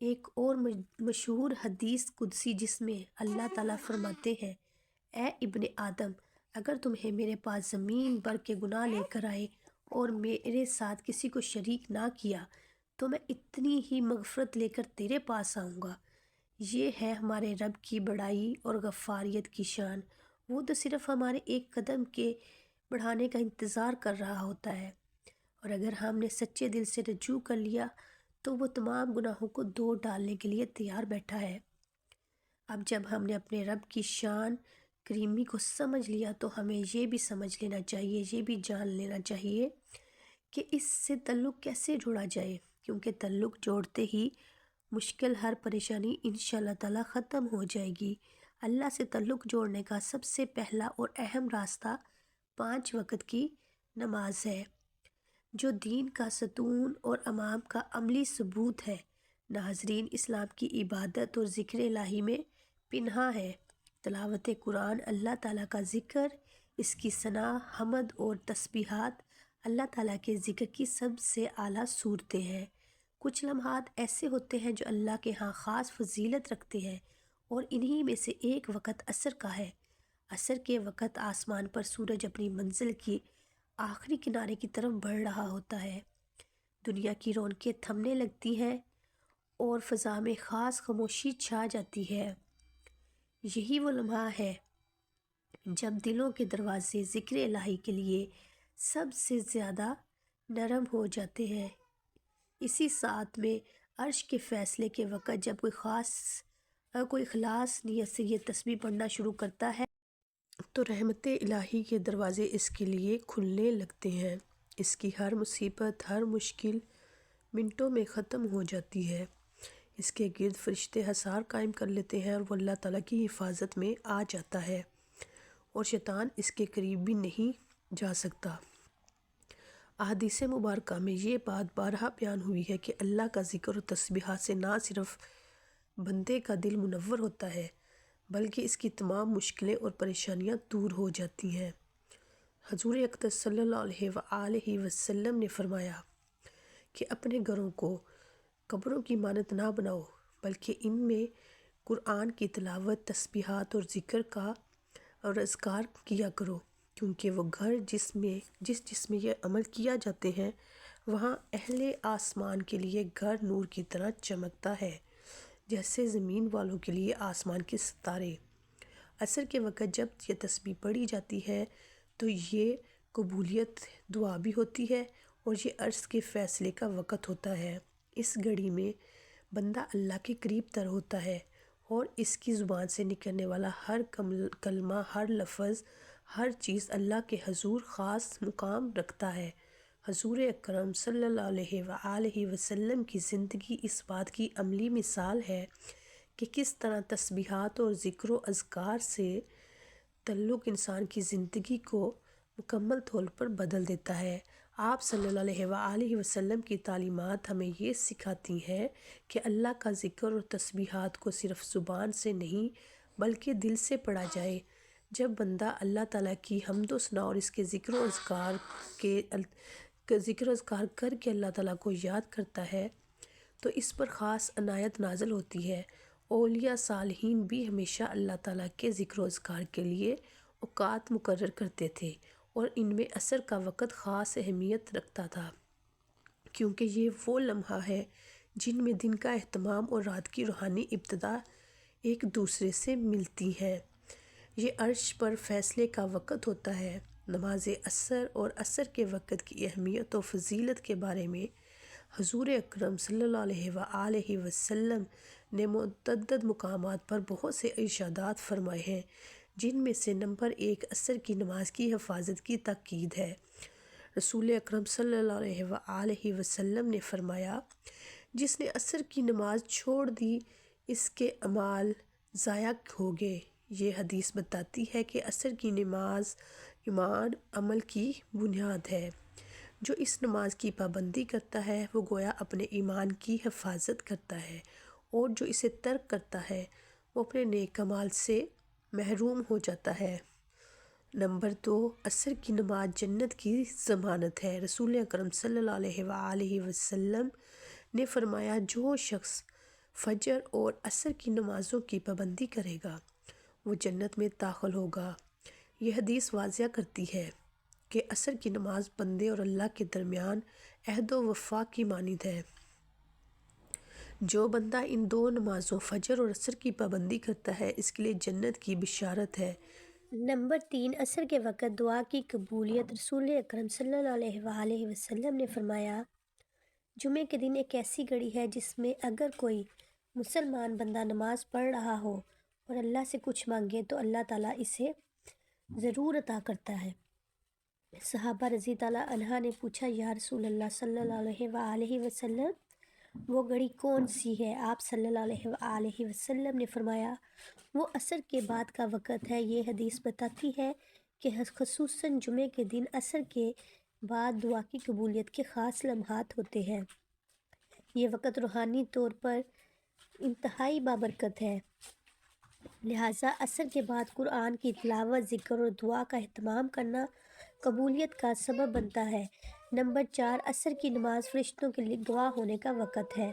ایک اور مشہور حدیث قدسی جس میں اللہ تعالیٰ فرماتے ہیں، اے ابن آدم، اگر تمہیں میرے پاس زمین بھر کے گناہ لے کر آئے اور میرے ساتھ کسی کو شریک نہ کیا تو میں اتنی ہی مغفرت لے کر تیرے پاس آؤں گا۔ یہ ہے ہمارے رب کی بڑائی اور غفاریت کی شان۔ وہ تو صرف ہمارے ایک قدم کے بڑھانے کا انتظار کر رہا ہوتا ہے، اور اگر ہم نے سچے دل سے رجوع کر لیا تو وہ تمام گناہوں کو دھو ڈالنے کے لیے تیار بیٹھا ہے۔ اب جب ہم نے اپنے رب کی شان کریمی کو سمجھ لیا تو ہمیں یہ بھی سمجھ لینا چاہیے، یہ بھی جان لینا چاہیے کہ اس سے تعلق کیسے جوڑا جائے، کیونکہ تعلق جوڑتے ہی مشکل ہر پریشانی انشاءاللہ تعالیٰ ختم ہو جائے گی۔ اللہ سے تعلق جوڑنے کا سب سے پہلا اور اہم راستہ 5 وقت کی نماز ہے، جو دین کا ستون اور امام کا عملی ثبوت ہے۔ ناظرین، اسلام کی عبادت اور ذکر الہی میں پنہاں ہے۔ تلاوت قرآن، اللہ تعالیٰ کا ذکر، اس کی ثنا، حمد اور تسبیحات اللہ تعالیٰ کے ذکر کی سب سے اعلیٰ صورتیں ہیں۔ کچھ لمحات ایسے ہوتے ہیں جو اللہ کے ہاں خاص فضیلت رکھتے ہیں، اور انہی میں سے ایک وقت عصر کا ہے۔ عصر کے وقت آسمان پر سورج اپنی منزل کی آخری کنارے کی طرف بڑھ رہا ہوتا ہے، دنیا کی رونقیں تھمنے لگتی ہیں اور فضا میں خاص خاموشی چھا جاتی ہے۔ یہی وہ لمحہ ہے جب دلوں کے دروازے ذکر الہی کے لیے سب سے زیادہ نرم ہو جاتے ہیں۔ اسی ساتھ میں عرش کے فیصلے کے وقت جب کوئی خلاص نیت سے یہ تسبیح پڑھنا شروع کرتا ہے تو رحمت الہی کے دروازے اس کے لیے کھلنے لگتے ہیں۔ اس کی ہر مصیبت، ہر مشکل منٹوں میں ختم ہو جاتی ہے۔ اس کے گرد فرشتے حصار قائم کر لیتے ہیں اور وہ اللہ تعالیٰ کی حفاظت میں آ جاتا ہے، اور شیطان اس کے قریب بھی نہیں جا سکتا۔ احادیث مبارکہ میں یہ بات بارہا بیان ہوئی ہے کہ اللہ کا ذکر و تسبیحات سے نہ صرف بندے کا دل منور ہوتا ہے بلکہ اس کی تمام مشکلیں اور پریشانیاں دور ہو جاتی ہیں۔ حضور اقدس صلی اللہ علیہ وآلہ وسلم نے فرمایا کہ اپنے گھروں کو قبروں کی مانند نہ بناؤ، بلکہ ان میں قرآن کی تلاوت، تسبیحات اور ذکر کا اور اذکار کیا کرو، کیونکہ وہ گھر جس میں یہ عمل کیا جاتے ہیں وہاں اہل آسمان کے لیے گھر نور کی طرح چمکتا ہے، جیسے زمین والوں کے لیے آسمان کے ستارے۔ عصر کے وقت جب یہ تسبیح پڑھی جاتی ہے تو یہ قبولیت دعا بھی ہوتی ہے، اور یہ عرش کے فیصلے کا وقت ہوتا ہے۔ اس گھڑی میں بندہ اللہ کے قریب تر ہوتا ہے، اور اس کی زبان سے نکلنے والا ہر کلمہ، ہر لفظ، ہر چیز اللہ کے حضور خاص مقام رکھتا ہے۔ حضور اکرم صلی اللہ علیہ وآلہ وسلم کی زندگی اس بات کی عملی مثال ہے کہ کس طرح تسبیحات اور ذکر و اذکار سے تعلق انسان کی زندگی کو مکمل طور پر بدل دیتا ہے۔ آپ صلی اللہ علیہ وآلہ وسلم کی تعلیمات ہمیں یہ سکھاتی ہیں کہ اللہ کا ذکر اور تسبیحات کو صرف زبان سے نہیں بلکہ دل سے پڑھا جائے۔ جب بندہ اللہ تعالیٰ کی حمد و ثنا اور اس کے ذکر و اذکار کر کے اللہ تعالیٰ کو یاد کرتا ہے تو اس پر خاص عنایت نازل ہوتی ہے۔ اولیاء صالحین بھی ہمیشہ اللہ تعالیٰ کے ذکر و اذکار کے لیے اوقات مقرر کرتے تھے، اور ان میں عصر کا وقت خاص اہمیت رکھتا تھا، کیونکہ یہ وہ لمحہ ہے جن میں دن کا اہتمام اور رات کی روحانی ابتدا ایک دوسرے سے ملتی ہیں۔ یہ عرش پر فیصلے کا وقت ہوتا ہے۔ نماز عصر اور عصر کے وقت کی اہمیت و فضیلت کے بارے میں حضور اکرم صلی اللہ علیہ وآلہ وسلم نے متعدد مقامات پر بہت سے ارشادات فرمائے ہیں، جن میں سے نمبر 1 عصر کی نماز کی حفاظت کی تاکید ہے۔ رسول اکرم صلی اللہ علیہ وآلہ وسلم نے فرمایا، جس نے عصر کی نماز چھوڑ دی اس کے اعمال ضائع ہو گئے۔ یہ حدیث بتاتی ہے کہ عصر کی نماز ایمان عمل کی بنیاد ہے۔ جو اس نماز کی پابندی کرتا ہے وہ گویا اپنے ایمان کی حفاظت کرتا ہے، اور جو اسے ترک کرتا ہے وہ اپنے نیک اعمال سے محروم ہو جاتا ہے۔ نمبر 2، عصر کی نماز جنت کی ضمانت ہے۔ رسول اکرم صلی اللہ علیہ وآلہ وسلم نے فرمایا، جو شخص فجر اور عصر کی نمازوں کی پابندی کرے گا وہ جنت میں داخل ہوگا۔ یہ حدیث واضح کرتی ہے کہ عصر کی نماز بندے اور اللہ کے درمیان عہد و وفا کی مانند ہے۔ جو بندہ ان دو نمازوں فجر اور عصر کی پابندی کرتا ہے اس کے لیے جنت کی بشارت ہے۔ نمبر 3، عصر کے وقت دعا کی قبولیت۔ رسول اکرم صلی اللہ علیہ وآلہ وسلم نے فرمایا، جمعے کے دن ایک ایسی گھڑی ہے جس میں اگر کوئی مسلمان بندہ نماز پڑھ رہا ہو اور اللہ سے کچھ مانگے تو اللہ تعالیٰ اسے ضرور عطا کرتا ہے۔ صحابہ رضی اللہ عنہ نے پوچھا، یا رسول اللہ صلی اللہ علیہ وآلہ وسلم، وہ گھڑی کون سی ہے؟ آپ صلی اللہ علیہ وآلہ وسلم نے فرمایا، وہ عصر کے بعد کا وقت ہے۔ یہ حدیث بتاتی ہے کہ خصوصاً جمعے کے دن عصر کے بعد دعا کی قبولیت کے خاص لمحات ہوتے ہیں۔ یہ وقت روحانی طور پر انتہائی بابرکت ہے، لہٰذا عصر کے بعد قرآن کی تلاوت، ذکر اور دعا کا اہتمام کرنا قبولیت کا سبب بنتا ہے۔ نمبر 4، عصر کی نماز فرشتوں کے لیے گواہ ہونے کا وقت ہے۔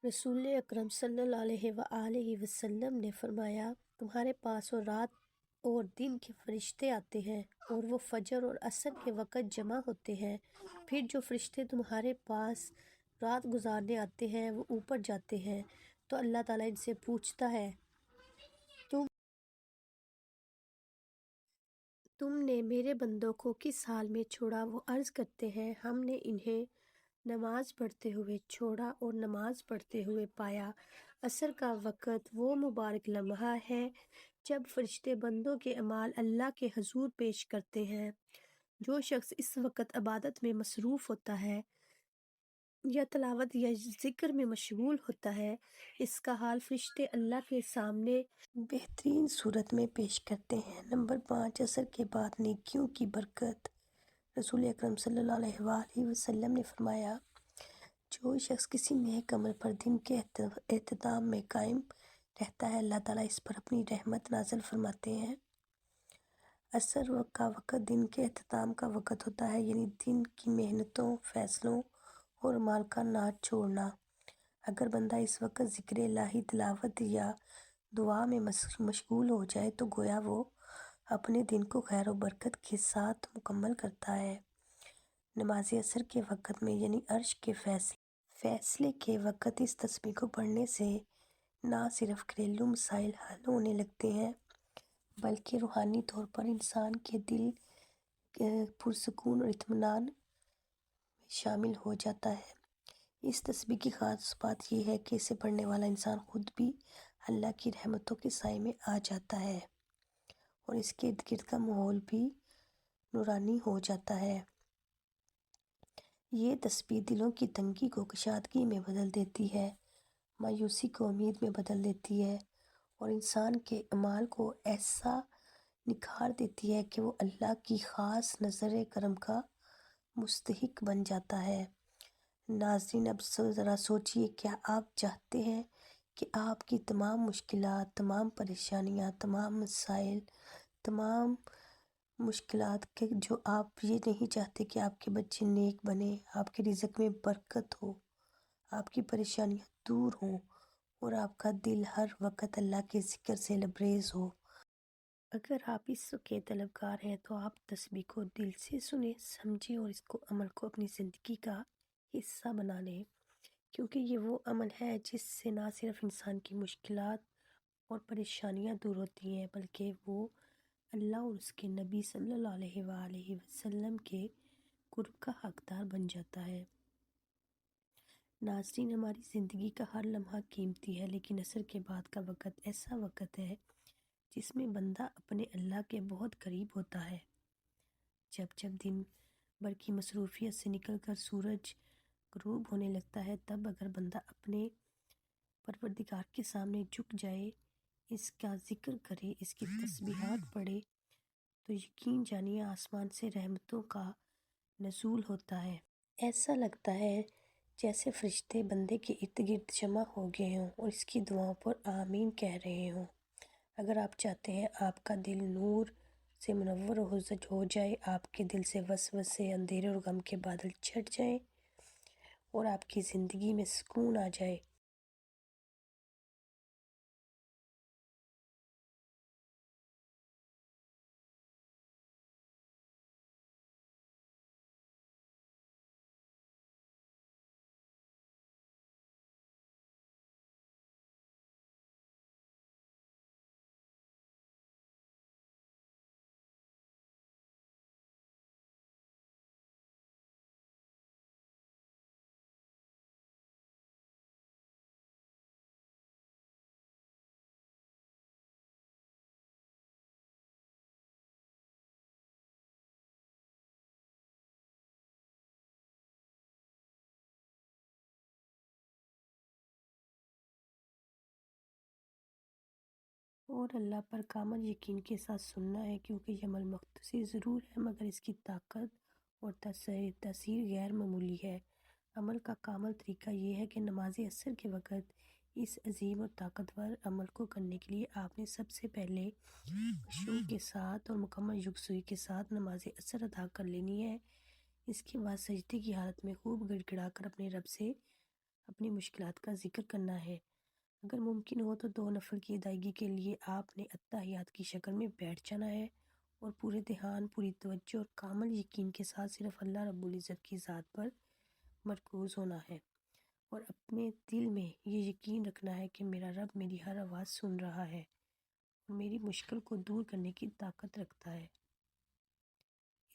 رسول اکرم صلی اللہ علیہ وآلہ وسلم نے فرمایا، تمہارے پاس اور رات اور دن کے فرشتے آتے ہیں اور وہ فجر اور عصر کے وقت جمع ہوتے ہیں۔ پھر جو فرشتے تمہارے پاس رات گزارنے آتے ہیں وہ اوپر جاتے ہیں تو اللہ تعالیٰ ان سے پوچھتا ہے، تم نے میرے بندوں کو کس حال میں چھوڑا؟ وہ عرض کرتے ہیں، ہم نے انہیں نماز پڑھتے ہوئے چھوڑا اور نماز پڑھتے ہوئے پایا۔ عصر کا وقت وہ مبارک لمحہ ہے جب فرشتے بندوں کے اعمال اللہ کے حضور پیش کرتے ہیں۔ جو شخص اس وقت عبادت میں مصروف ہوتا ہے یا تلاوت یا ذکر میں مشغول ہوتا ہے، اس کا حال فرشتے اللہ کے سامنے بہترین صورت میں پیش کرتے ہیں۔ نمبر 5، عصر کے بعد نیکیوں کی برکت۔ رسول اکرم صلی اللہ علیہ وآلہ وسلم نے فرمایا، جو شخص کسی نیک عمل پر دن کے اختتام میں قائم رہتا ہے اللہ تعالیٰ اس پر اپنی رحمت نازل فرماتے ہیں۔ عصر کا وقت دن کے اختتام کا وقت ہوتا ہے، یعنی دن کی محنتوں، فیصلوں اور اعمال کا نہ چھوڑنا۔ اگر بندہ اس وقت ذکر الہی، تلاوت یا دعا میں مشغول ہو جائے تو گویا وہ اپنے دن کو خیر و برکت کے ساتھ مکمل کرتا ہے۔ نماز عصر کے وقت میں یعنی عرش کے فیصلے کے وقت اس تسبیح کو پڑھنے سے نہ صرف گھریلو مسائل حل ہونے لگتے ہیں بلکہ روحانی طور پر انسان کے دل پرسکون اور اطمینان میں شامل ہو جاتا ہے۔ اس تسبیح کی خاص بات یہ ہے کہ اسے پڑھنے والا انسان خود بھی اللہ کی رحمتوں کے سائے میں آ جاتا ہے اور اس کے ارد گرد کا ماحول بھی نورانی ہو جاتا ہے۔ یہ تسبیح دلوں کی تنگی کو کشادگی میں بدل دیتی ہے، مایوسی کو امید میں بدل دیتی ہے اور انسان کے اعمال کو ایسا نکھار دیتی ہے کہ وہ اللہ کی خاص نظر کرم کا مستحق بن جاتا ہے۔ ناظرین، اب ذرا سوچئے، کیا آپ چاہتے ہیں کہ آپ کی تمام مشکلات، تمام پریشانیاں، تمام مسائل، تمام مشکلات کے جو آپ یہ نہیں چاہتے کہ آپ کے بچے نیک بنیں، آپ کے رزق میں برکت ہو، آپ کی پریشانیاں دور ہوں اور آپ کا دل ہر وقت اللہ کے ذکر سے لبریز ہو؟ اگر آپ اس کے طلبگار ہیں تو آپ تسبیح کو دل سے سنیں، سمجھیں اور اس کو عمل کو اپنی زندگی کا حصہ بنا لیں، کیونکہ یہ وہ عمل ہے جس سے نہ صرف انسان کی مشکلات اور پریشانیاں دور ہوتی ہیں بلکہ وہ اللہ اور اس کے نبی صلی اللہ علیہ وآلہ وسلم کے قرب کا حقدار بن جاتا ہے۔ ناظرین، ہماری زندگی کا ہر لمحہ قیمتی ہے، لیکن عصر کے بعد کا وقت ایسا وقت ہے جس میں بندہ اپنے اللہ کے بہت قریب ہوتا ہے۔ جب دن بھر کی مصروفیت سے نکل کر سورج غروب ہونے لگتا ہے، تب اگر بندہ اپنے پروردگار کے سامنے جھک جائے، اس کا ذکر کرے، اس کی تسبیحات پڑھے تو یقین جانیے آسمان سے رحمتوں کا نزول ہوتا ہے۔ ایسا لگتا ہے جیسے فرشتے بندے کے ارد گرد جمع ہو گئے ہوں اور اس کی دعاؤں پر آمین کہہ رہے ہوں۔ اگر آپ چاہتے ہیں آپ کا دل نور سے منور ہو جائے، آپ کے دل سے وسوسے، اندھیرے اور غم کے بادل چھٹ جائیں اور آپ کی زندگی میں سکون آ جائے، اور اللہ پر کامل یقین کے ساتھ سننا ہے، کیونکہ یہ عمل مختصر ضرور ہے مگر اس کی طاقت اور تاثیر غیر معمولی ہے۔ عمل کا کامل طریقہ یہ ہے کہ نماز عصر کے وقت اس عظیم اور طاقتور عمل کو کرنے کے لیے آپ نے سب سے پہلے خشوع کے ساتھ اور مکمل یکسوئی کے ساتھ نماز عصر ادا کر لینی ہے۔ اس کے بعد سجدے کی حالت میں خوب گڑ گڑا کر اپنے رب سے اپنی مشکلات کا ذکر کرنا ہے۔ اگر ممکن ہو تو 2 نفل کی ادائیگی کے لیے آپ نے اتحیات کی شکل میں بیٹھ جانا ہے اور پورے دھیان، پوری توجہ اور کامل یقین کے ساتھ صرف اللہ رب العزت کی ذات پر مرکوز ہونا ہے، اور اپنے دل میں یہ یقین رکھنا ہے کہ میرا رب میری ہر آواز سن رہا ہے اور میری مشکل کو دور کرنے کی طاقت رکھتا ہے۔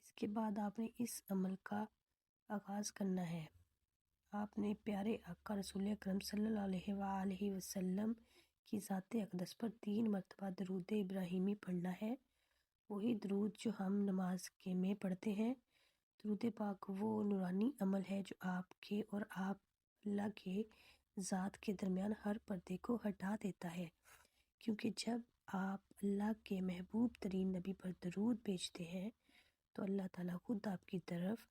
اس کے بعد آپ نے اس عمل کا آغاز کرنا ہے۔ آپ نے پیارے آقا رسول اکرم صلی اللہ علیہ وآلہ وسلم کی ذات اقدس پر 3 مرتبہ درود ابراہیمی پڑھنا ہے، وہی درود جو ہم نماز میں پڑھتے ہیں۔ درود پاک وہ نورانی عمل ہے جو آپ کے اور آپ اللہ کے ذات کے درمیان ہر پردے کو ہٹا دیتا ہے، کیونکہ جب آپ اللہ کے محبوب ترین نبی پر درود بھیجتے ہیں تو اللہ تعالیٰ خود آپ کی طرف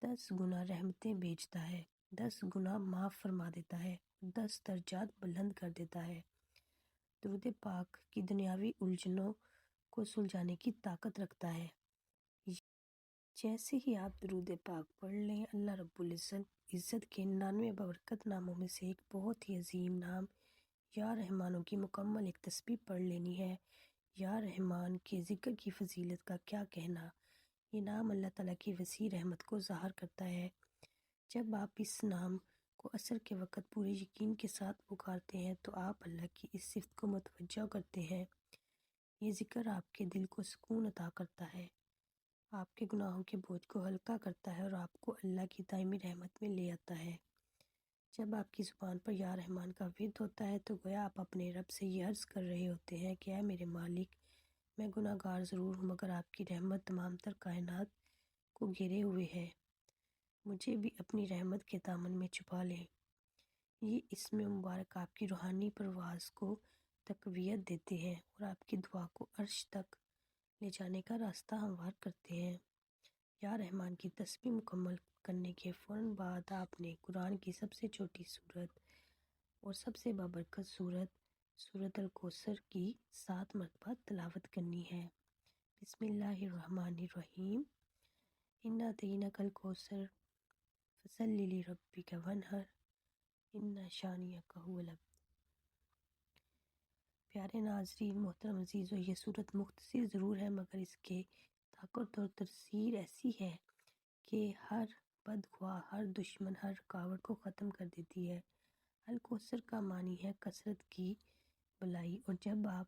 10 گنا رحمتیں بھیجتا ہے، 10 گنا معاف فرما دیتا ہے، 10 درجات بلند کر دیتا ہے۔ درود پاک کی دنیاوی الجھنوں کو سلجھانے کی طاقت رکھتا ہے۔ جیسے ہی آپ درود پاک پڑھ لیں، اللہ رب العزت کے 99 بابرکت ناموں میں سے ایک بہت ہی عظیم نام یا رحمانوں کی مکمل ایک تسبیح پڑھ لینی ہے۔ یا رحمان کے ذکر کی فضیلت کا کیا کہنا، یہ نام اللہ تعالیٰ کی وسیع رحمت کو ظاہر کرتا ہے۔ جب آپ اس نام کو عصر کے وقت پورے یقین کے ساتھ پکارتے ہیں تو آپ اللہ کی اس صفت کو متوجہ کرتے ہیں۔ یہ ذکر آپ کے دل کو سکون عطا کرتا ہے، آپ کے گناہوں کے بوجھ کو ہلکا کرتا ہے اور آپ کو اللہ کی دائمی رحمت میں لے آتا ہے۔ جب آپ کی زبان پر یا رحمان کا ورد ہوتا ہے تو گویا آپ اپنے رب سے یہ عرض کر رہے ہوتے ہیں کہ اے میرے مالک، میں گناہ گار ضرور ہوں مگر آپ کی رحمت تمام تر کائنات کو گھیرے ہوئے ہے، مجھے بھی اپنی رحمت کے دامن میں چھپا لیں۔ یہ اسم مبارک آپ کی روحانی پرواز کو تقویت دیتے ہیں اور آپ کی دعا کو عرش تک لے جانے کا راستہ ہموار کرتے ہیں۔ یا رحمان کی تسبیح مکمل کرنے کے فوراً بعد آپ نے قرآن کی سب سے چھوٹی سورت اور سب سے بابرکت سورت الکوثر کی 7 مرتبہ تلاوت کرنی ہے۔ بسم اللہ الرحمن الرحیم۔ اِنَّا أَعْطَيْنَاكَ الْكَوْثَرَ فَصَلِّ لِرَبِّكَ وَانْحَرْ اِنَّ شَانِئَكَ هُوَ الْأَبْتَرُ۔ پیارے ناظرین محترم عزیزو، یہ صورت مختصر ضرور ہے مگر اس کے طاقت اور تاثیر ایسی ہے کہ ہر بدخواہ، ہر دشمن، ہر رکاوٹ کو ختم کر دیتی ہے۔ الکوثر کا معنی ہے کثرت کی بھلائی، اور جب آپ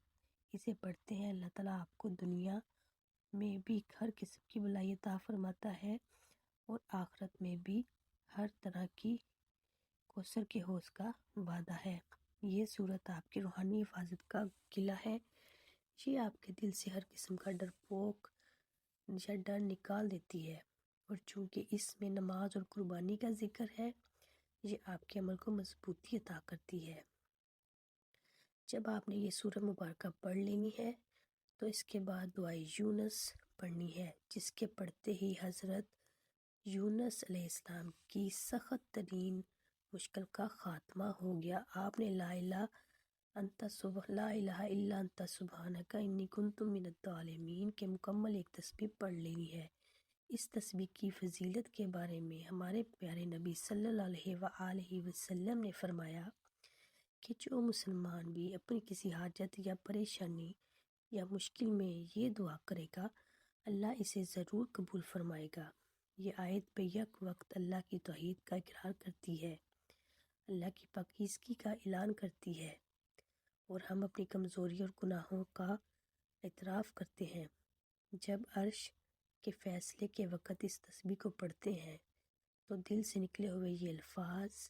اسے پڑھتے ہیں اللہ تعالیٰ آپ کو دنیا میں بھی ہر قسم کی بھلائی عطا فرماتا ہے اور آخرت میں بھی ہر طرح کی کوثر کے حوض کا وعدہ ہے۔ یہ صورت آپ کی روحانی حفاظت کا قلعہ ہے، یہ آپ کے دل سے ہر قسم کا ڈر نکال دیتی ہے، اور چونکہ اس میں نماز اور قربانی کا ذکر ہے، یہ آپ کے عمل کو مضبوطی عطا کرتی ہے۔ جب آپ نے یہ سورہ مبارکہ پڑھ لینی ہے تو اس کے بعد دعائے یونس پڑھنی ہے، جس کے پڑھتے ہی حضرت یونس علیہ السلام کی سخت ترین مشکل کا خاتمہ ہو گیا۔ آپ نے لا الہ الا انت سبحانک انی کنت من الظالمین کے مکمل ایک تسبیح پڑھ لینی ہے۔ اس تسبیح کی فضیلت کے بارے میں ہمارے پیارے نبی صلی اللہ علیہ وآلہ وسلم نے فرمایا کہ جو مسلمان بھی اپنی کسی حاجت یا پریشانی یا مشکل میں یہ دعا کرے گا، اللہ اسے ضرور قبول فرمائے گا۔ یہ آیت بیک وقت اللہ کی توحید کا اقرار کرتی ہے، اللہ کی پاکیزگی کا اعلان کرتی ہے، اور ہم اپنی کمزوری اور گناہوں کا اعتراف کرتے ہیں۔ جب عرش کے فیصلے کے وقت اس تسبیح کو پڑھتے ہیں تو دل سے نکلے ہوئے یہ الفاظ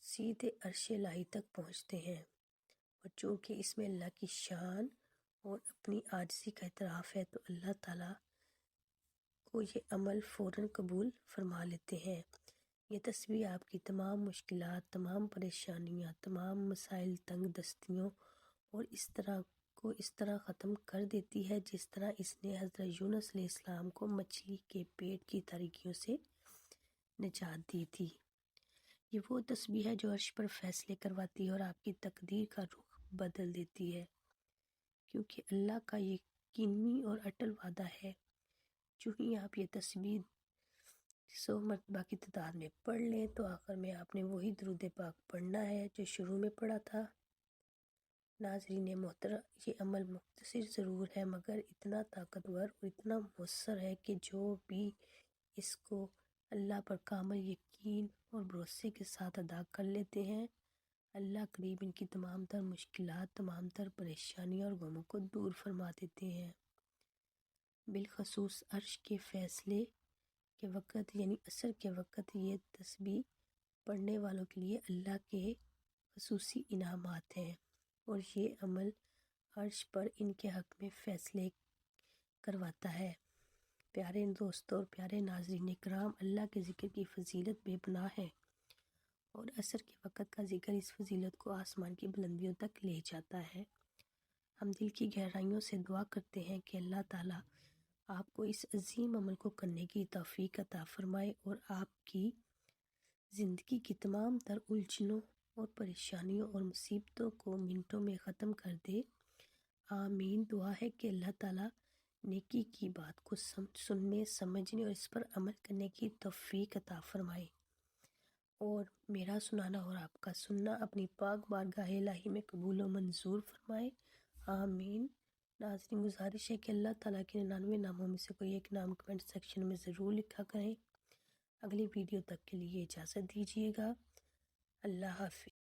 سیدھے عرش الہی تک پہنچتے ہیں، اور چونکہ اس میں اللہ کی شان اور اپنی عاجزی کا اعتراف ہے تو اللہ تعالیٰ کو یہ عمل فوراً قبول فرما لیتے ہیں۔ یہ تسبیح آپ کی تمام مشکلات، تمام پریشانیاں، تمام مسائل، تنگ دستیوں اور اس طرح ختم کر دیتی ہے جس طرح اس نے حضرت یونس علیہ السلام کو مچھلی کے پیٹ کی تاریکیوں سے نجات دی تھی۔ یہ وہ تسبیح ہے جو عرش پر فیصلے کرواتی ہے اور آپ کی تقدیر کا رخ بدل دیتی ہے، کیونکہ اللہ کا یقینی اور اٹل وعدہ ہے جو ہی آپ یہ تسبیح 100 مرتبہ کی تعداد میں پڑھ لیں تو آخر میں آپ نے وہی درود پاک پڑھنا ہے جو شروع میں پڑھا تھا۔ ناظرین محترم، یہ عمل مختصر ضرور ہے مگر اتنا طاقتور اور اتنا مؤثر ہے کہ جو بھی اس کو اللہ پر کامل یقین اور بھروسے کے ساتھ ادا کر لیتے ہیں، اللہ قریب ان کی تمام تر مشکلات، تمام تر پریشانیاں اور غموں کو دور فرما دیتے ہیں۔ بالخصوص عرش کے فیصلے کے وقت یعنی عصر کے وقت یہ تسبیح پڑھنے والوں کے لیے اللہ کے خصوصی انعامات ہیں، اور یہ عمل عرش پر ان کے حق میں فیصلے کرواتا ہے۔ پیارے دوستوں اور پیارے ناظرین کرام، اللہ کے ذکر کی فضیلت بے پناہ ہے، اور عصر کے وقت کا ذکر اس فضیلت کو آسمان کی بلندیوں تک لے جاتا ہے۔ ہم دل کی گہرائیوں سے دعا کرتے ہیں کہ اللہ تعالیٰ آپ کو اس عظیم عمل کو کرنے کی توفیق عطا فرمائے اور آپ کی زندگی کی تمام تر الجھنوں اور پریشانیوں اور مصیبتوں کو منٹوں میں ختم کر دے۔ آمین۔ دعا ہے کہ اللہ تعالیٰ نیکی کی بات کو سننے، سمجھنے اور اس پر عمل کرنے کی توفیق عطا فرمائے، اور میرا سنانا اور آپ کا سننا اپنی پاک بارگاہ الہی میں قبول و منظور فرمائے۔ آمین۔ ناظرین، گزارش ہے کہ اللہ تعالیٰ کے 99 ناموں میں سے کوئی ایک نام کمنٹ سیکشن میں ضرور لکھا کریں۔ اگلی ویڈیو تک کے لیے اجازت دیجیے گا۔ اللہ حافظ۔